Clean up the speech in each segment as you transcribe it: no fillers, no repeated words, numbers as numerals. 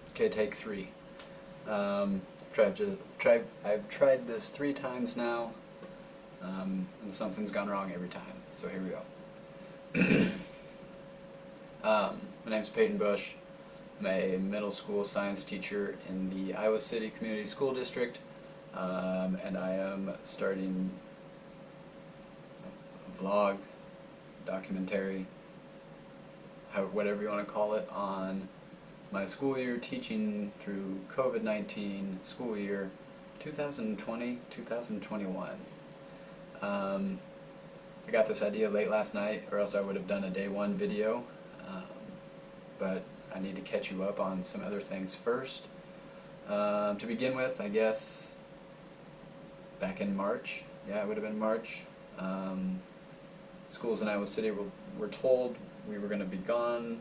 Okay, take 3. I've tried this 3 times now, and something's gone wrong every time. So here we go. My name's Peyton Bush. I'm a middle school science teacher in the Iowa City Community School District, and I am starting a vlog, documentary, whatever you want to call it, on my school year teaching through COVID-19 school year 2020-2021. I got this idea late last night, or else I would have done a day 1 video, but I need to catch you up on some other things first. To begin with, I guess, back in March, it would have been March, schools in Iowa City were told we were going to be gone,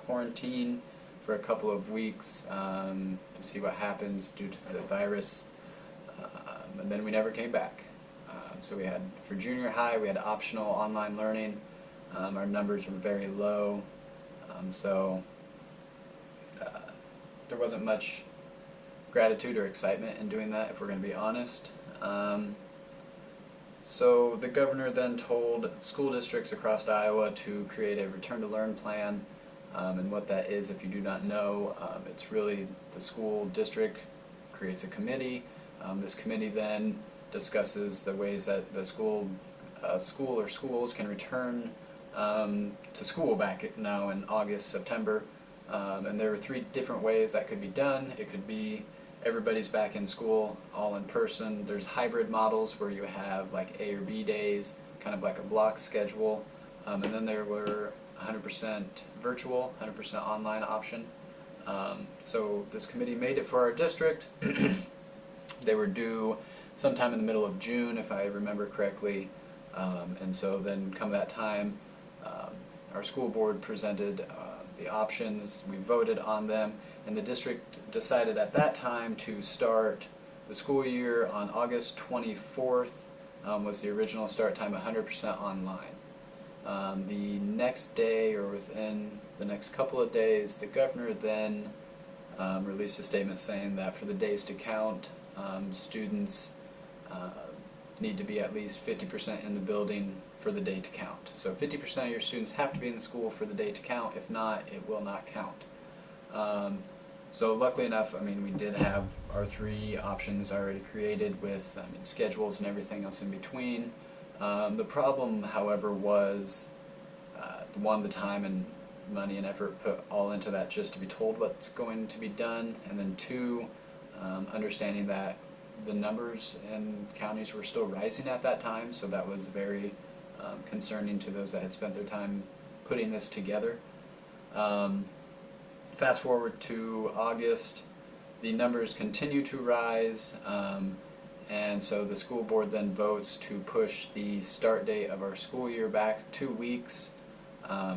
quarantine for a couple of weeks to see what happens due to the virus, and then we never came back. So we had, for junior high, we had optional online learning. Our numbers were very low, so there wasn't much gratitude or excitement in doing that, if we're going to be honest. So the governor then told school districts across Iowa to create a return-to-learn plan, and what that is, if you do not know, it's really the school district creates a committee. This committee then discusses the ways that the school or schools can return to school back now in August, September, and there are 3 different ways that could be done. It could be everybody's back in school, all in person. There's hybrid models where you have like A or B days, kind of like a block schedule, and then there were 100% virtual, 100% online option. So this committee made it for our district. They were due sometime in the middle of June, if I remember correctly, and so then come that time, our school board presented the options, we voted on them, and the district decided at that time to start the school year on August 24th, was the original start time, 100% online. The next day, or within the next couple of days, the governor then released a statement saying that for the days to count, students need to be at least 50% in the building for the day to count. So 50% of your students have to be in school for the day to count. If not, it will not count. So luckily enough, we did have our 3 options already created with schedules and everything else in between. The problem, however, was the time and money and effort put all into that just to be told what's going to be done, and then 2, understanding that the numbers in counties were still rising at that time, so that was very concerning to those that had spent their time putting this together. Fast forward to August, the numbers continue to rise, and so the school board then votes to push the start date of our school year back 2 weeks.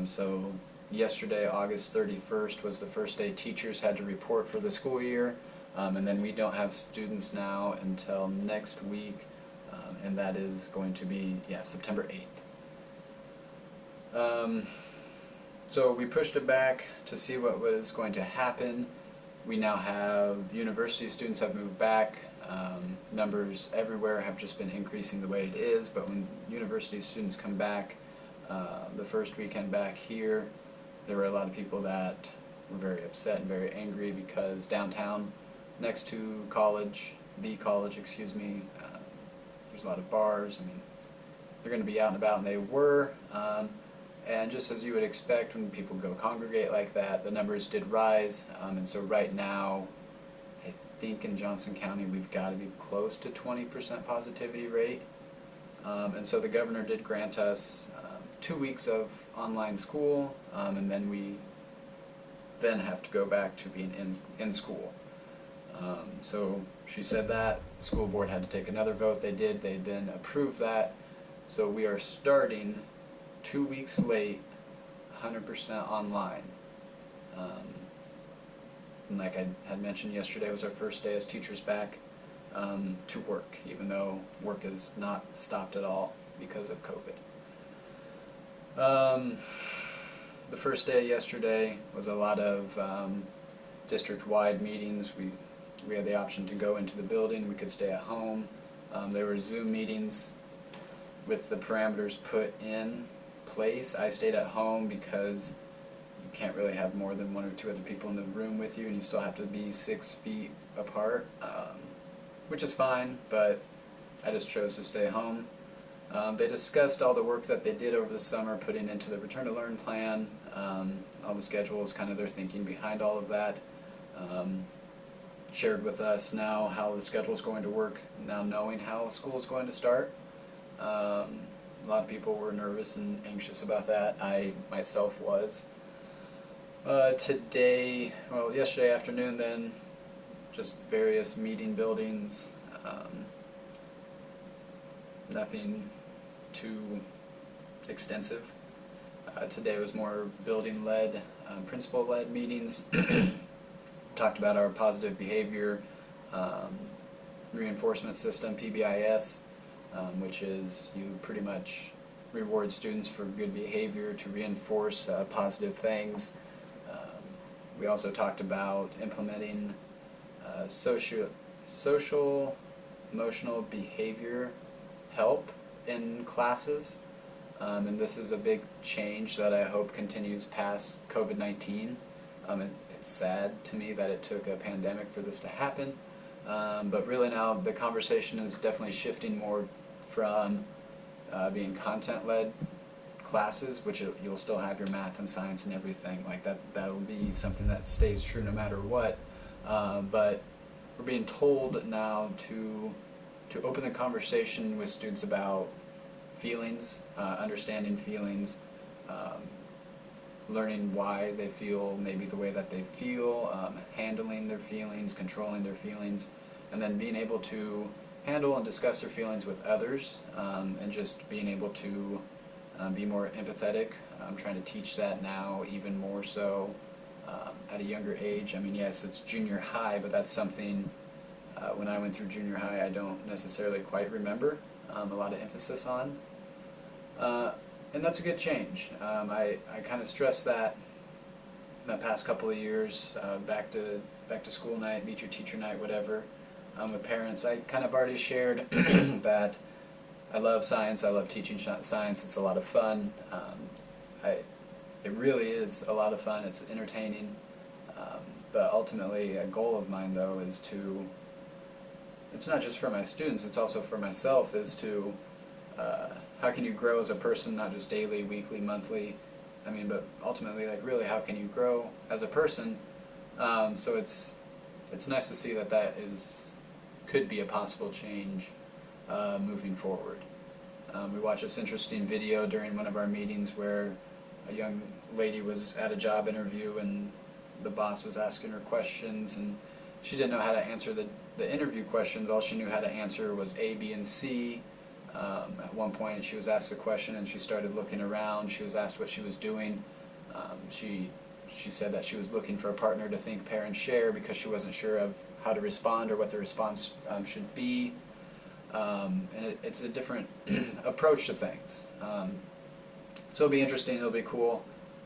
So yesterday, August 31st, was the first day teachers had to report for the school year, and then we don't have students now until next week, and that is going to be, September 8th. So we pushed it back to see what was going to happen. We now have university students have moved back. Numbers everywhere have just been increasing the way it is, but when university students come back, the first weekend back here, there were a lot of people that were very upset and very angry because downtown, next to the college, there's a lot of bars. They're going to be out and about, and they were. And just as you would expect when people go congregate like that, the numbers did rise, and so right now, I think in Johnson County we've got to be close to 20% positivity rate, and so the governor did grant us 2 weeks of online school, and then we then have to go back to being in school. So she said that, the school board had to take another vote, they then approved that, so we are starting 2 weeks late, 100% online. And like I had mentioned yesterday, was our first day as teachers back to work, even though work is not stopped at all because of COVID. The first day yesterday was a lot of district-wide meetings. We had the option to go into the building. We could stay at home. There were Zoom meetings with the parameters put in place. I stayed at home because you can't really have more than one or two other people in the room with you, and you still have to be 6 feet apart, which is fine, but I just chose to stay home. They discussed all the work that they did over the summer, putting into the Return to Learn plan, all the schedules, kind of their thinking behind all of that. Shared with us now how the schedule is going to work, now knowing how school is going to start. A lot of people were nervous and anxious about that. I myself was. Yesterday afternoon then, just various meeting buildings, nothing too extensive. Today was more building-led, principal-led meetings. Talked about our positive behavior reinforcement system, PBIS, which is you pretty much reward students for good behavior to reinforce positive things. We also talked about implementing social emotional behavior help in classes, and this is a big change that I hope continues past COVID-19. It's sad to me that it took a pandemic for this to happen, but really now the conversation is definitely shifting more from being content-led classes, which you'll still have your math and science and everything like that. That'll be something that stays true no matter what. But we're being told now to open the conversation with students about feelings, understanding feelings, learning why they feel maybe the way that they feel, handling their feelings, controlling their feelings, and then being able to handle and discuss their feelings with others, and just being able to be more empathetic. I'm trying to teach that now even more so at a younger age. I mean, yes, it's junior high, but that's something when I went through junior high I don't necessarily quite remember a lot of emphasis on. And that's a good change. I kind of stressed that in the past couple of years, back to school night, meet your teacher night, whatever, with parents. I kind of already shared that I love science. I love teaching science. It's a lot of fun. It really is a lot of fun. It's entertaining. But ultimately, a goal of mine, though, is to, it's not just for my students, it's also for myself, is to, how can you grow as a person, not just daily, weekly, monthly, I mean, but ultimately, like, really, how can you grow as a person? So it's nice to see that could be a possible change moving forward. We watched this interesting video during one of our meetings where a young lady was at a job interview and the boss was asking her questions, and she didn't know how to answer the interview questions. All she knew how to answer was A, B, and C. At one point she was asked a question and she started looking around. She was asked what she was doing. She said that she was looking for a partner to think, pair, and share because she wasn't sure of how to respond or what the response should be. And it's a different approach to things. So it'll be interesting, it'll be cool.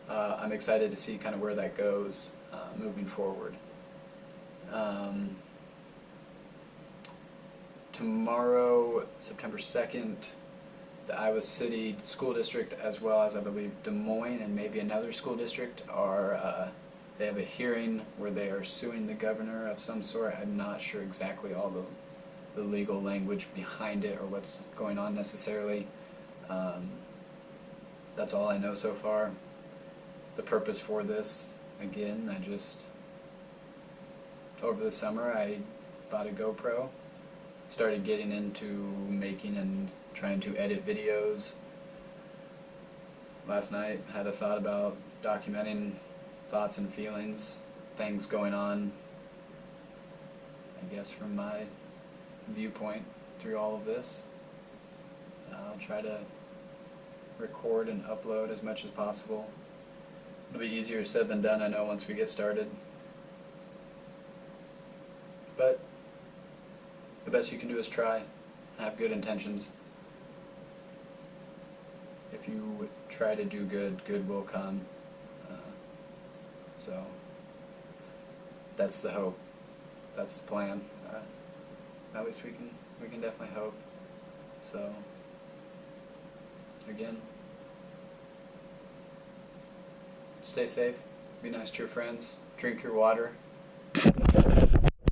I'm excited to see kind of where that goes moving forward. Tomorrow, September 2nd, the Iowa City School District, as well as I believe Des Moines and maybe another school district, they have a hearing where they are suing the governor of some sort. I'm not sure exactly all the legal language behind it or what's going on necessarily. That's all I know so far. The purpose for this, again, over the summer I bought a GoPro, started getting into making and trying to edit videos. Last night had a thought about documenting thoughts and feelings, things going on, I guess from my viewpoint through all of this. I'll try to record and upload as much as possible. It'll be easier said than done, I know, once we get started. But the best you can do is try, have good intentions. if you try to do good, good will come. So that's the hope. That's the plan. At least we can definitely hope. So again, stay safe. Be nice to your friends. Drink your water.